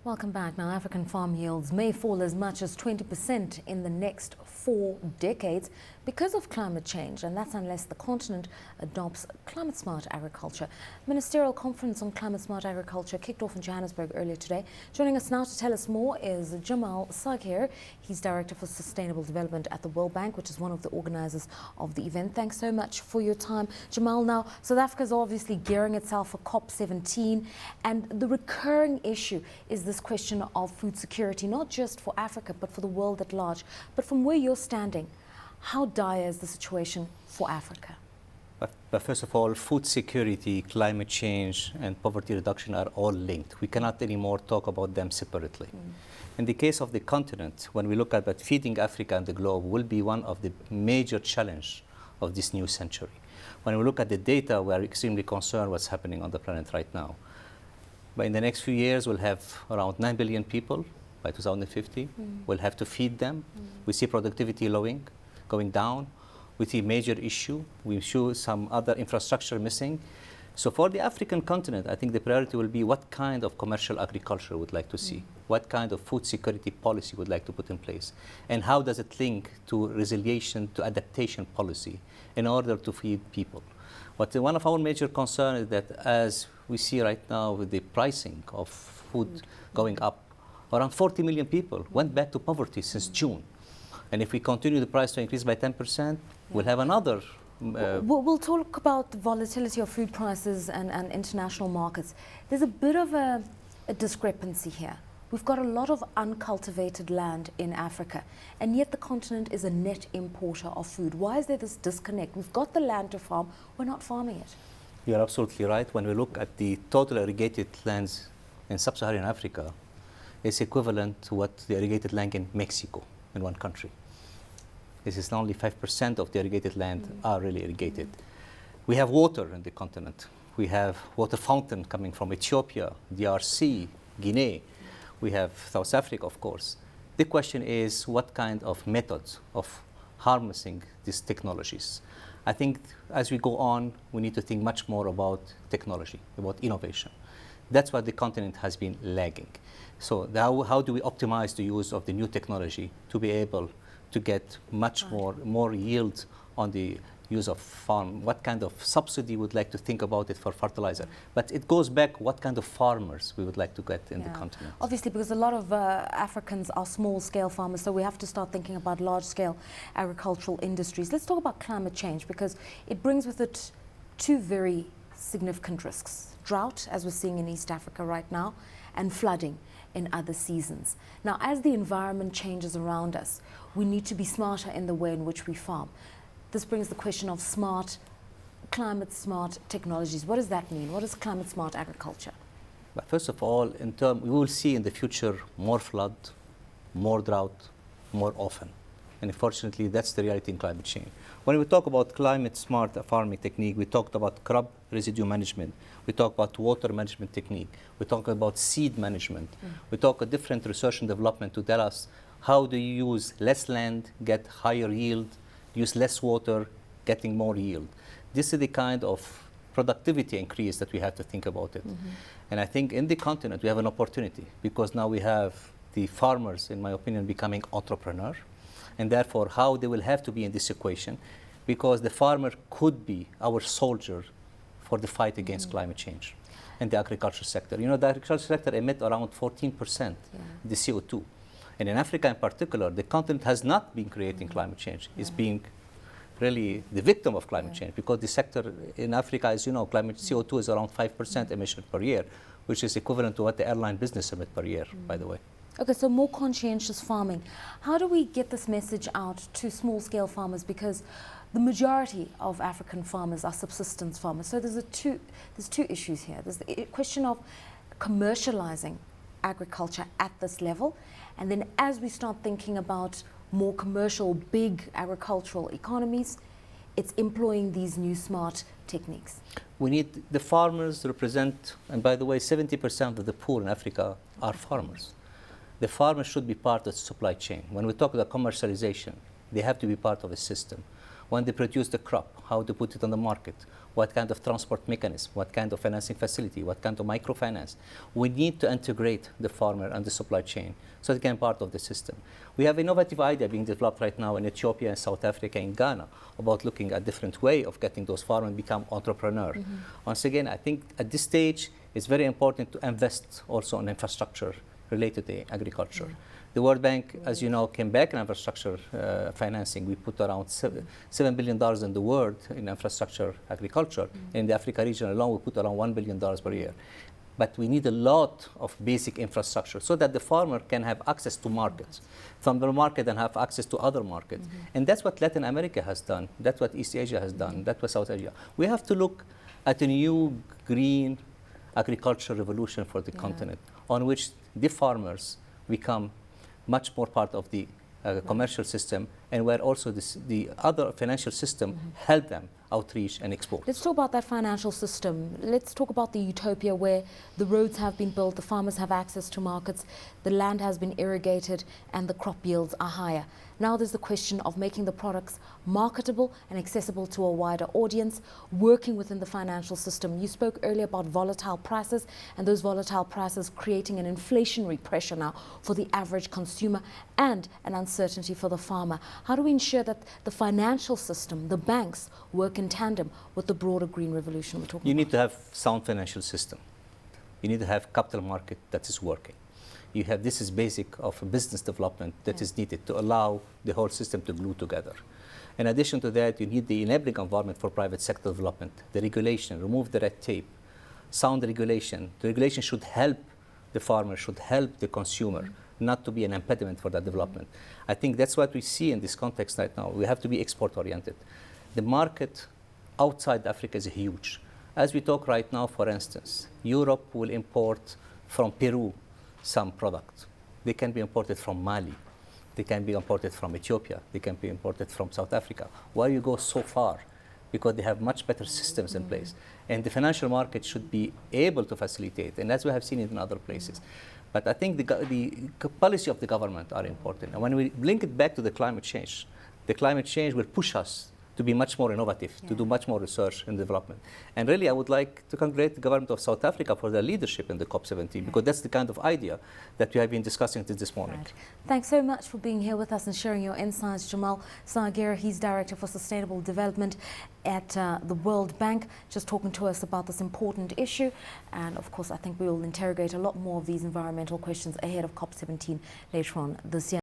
Welcome back. Now, African farm yields may fall as much as 20% in the next 4 decades because of climate change, and that's unless the continent adopts climate-smart agriculture. Ministerial Conference on Climate-Smart Agriculture kicked off in Johannesburg earlier today. Joining us now to tell us more is Jamal Saghir. He's Director for Sustainable Development at the World Bank, which is one of the organisers of the event. Thanks so much for your time, Jamal. Now, South Africa is obviously gearing itself for COP17, and the recurring issue is this question of food security, not just for Africa, but for the world at large. But from where you're standing, how dire is the situation for Africa? But first of all, food security, climate change, and poverty reduction are all linked. We cannot anymore talk about them separately. In the case of the continent, when we look at that, feeding Africa and the globe will be one of the major challenges of this new century. When we look at the data, we are extremely concerned what's happening on the planet right now. But in the next few years, we'll have around 9 billion people by 2050. We'll have to feed them. We see productivity going down. We see major issue. We see some other infrastructure missing. So for the African continent, I think the priority will be what kind of commercial agriculture we'd like to see, what kind of food security policy we'd like to put in place, and how does it link to resilience, to adaptation policy in order to feed people. But one of our major concerns is that as we see right now with the pricing of food going up, around 40 million people went back to poverty since June. And if we continue the price to increase by 10%, we'll have another. We'll talk about the volatility of food prices and international markets. There's a bit of a discrepancy here. We've got a lot of uncultivated land in Africa, and yet the continent is a net importer of food. Why is there this disconnect? We've got the land to farm, we're not farming it. You're absolutely right. When we look at the total irrigated lands in sub-Saharan Africa, it's equivalent to what the irrigated land in Mexico in one country. This is only 5% of the irrigated land are really irrigated. We have water in the continent. We have water fountain coming from Ethiopia, DRC, Guinea. We have South Africa, of course. The question is what kind of methods of harnessing these technologies. I think as we go on, we need to think much more about technology, about innovation. That's what the continent has been lagging. So how do we optimize the use of the new technology to be able to get much more yield on the use of farm? What kind of subsidy would like to think about it for fertilizer? But it goes back what kind of farmers we would like to get in the continent. Obviously, because a lot of Africans are small-scale farmers, so we have to start thinking about large-scale agricultural industries. Let's talk about climate change, because it brings with it two very significant risks. Drought, as we're seeing in East Africa right now, and flooding in other seasons. Now, as the environment changes around us, we need to be smarter in the way in which we farm. This brings the question of climate-smart technologies. What does that mean? What is climate-smart agriculture? But first of all, we will see in the future more flood, more drought, more often. And unfortunately, that's the reality in climate change. When we talk about climate-smart farming technique, we talked about crop residue management. We talk about water management technique. We talk about seed management. We talk about different research and development to tell us how do you use less land, get higher yield, use less water, getting more yield. This is the kind of productivity increase that we have to think about it. And I think in the continent, we have an opportunity because now we have the farmers, in my opinion, becoming entrepreneurs. And therefore, how they will have to be in this equation, because the farmer could be our soldier for the fight against climate change in the agriculture sector. You know, the agriculture sector emits around 14% the CO2. And in Africa in particular, the continent has not been creating climate change. It's being really the victim of climate change, because the sector in Africa, as you know, climate CO2 is around 5% emission per year, which is equivalent to what the airline business emit per year, by the way. Okay, so more conscientious farming. How do we get this message out to small-scale farmers? Because the majority of African farmers are subsistence farmers. So there's two issues here. There's the question of commercializing agriculture at this level, and then as we start thinking about more commercial, big agricultural economies, it's employing these new smart techniques. We need the farmers represent, and by the way, 70% of the poor in Africa are farmers. The farmers should be part of the supply chain. When we talk about commercialization, they have to be part of a system. when they produce the crop, how to put it on the market, what kind of transport mechanism, what kind of financing facility, what kind of microfinance. We need to integrate the farmer and the supply chain so they can be part of the system. We have innovative idea being developed right now in Ethiopia and South Africa and Ghana about looking at different way of getting those farmers to become entrepreneurs. Once again, I think at this stage, it's very important to invest also in infrastructure related to agriculture. The World Bank, as you know, came back in infrastructure financing. We put around $7 billion in the world in infrastructure agriculture. In the Africa region alone, we put around $1 billion per year. But we need a lot of basic infrastructure so that the farmer can have access to markets, from the market and have access to other markets. And that's what Latin America has done. That's what East Asia has done. That's what South Asia. We have to look at a new green agricultural revolution for the continent, on which the farmers become much more part of the commercial system, and where also the other financial system help them outreach and export. Let's talk about that financial system. Let's talk about the utopia where the roads have been built, the farmers have access to markets, the land has been irrigated, and the crop yields are higher. Now there's the question of making the products marketable and accessible to a wider audience, working within the financial system. You spoke earlier about volatile prices, and those volatile prices creating an inflationary pressure now for the average consumer and an uncertainty for the farmer. How do we ensure that the financial system, the banks, work in tandem with the broader green revolution we're talking about? You need to have sound financial system. You need to have capital market that is working. You have, this is basic of business development that is needed to allow the whole system to glue together. In addition to that, you need the enabling environment for private sector development, the regulation, remove the red tape, sound regulation. The regulation should help the farmer, should help the consumer, not to be an impediment for that development. I think that's what we see in this context right now. We have to be export-oriented. The market outside Africa is huge. As we talk right now, for instance, Europe will import from Peru some product. They can be imported from Mali. They can be imported from Ethiopia. They can be imported from South Africa. Why you go so far? Because they have much better systems in place. And the financial market should be able to facilitate, and as we have seen it in other places. But I think the policy of the government are important. And when we link it back to the climate change will push us to be much more innovative, to do much more research and development. And really, I would like to congratulate the government of South Africa for their leadership in the COP17, because that's the kind of idea that we have been discussing this morning. Right. Thanks so much for being here with us and sharing your insights. Jamal Saghir, he's Director for Sustainable Development at the World Bank, just talking to us about this important issue. And of course, I think we will interrogate a lot more of these environmental questions ahead of COP17 later on this year.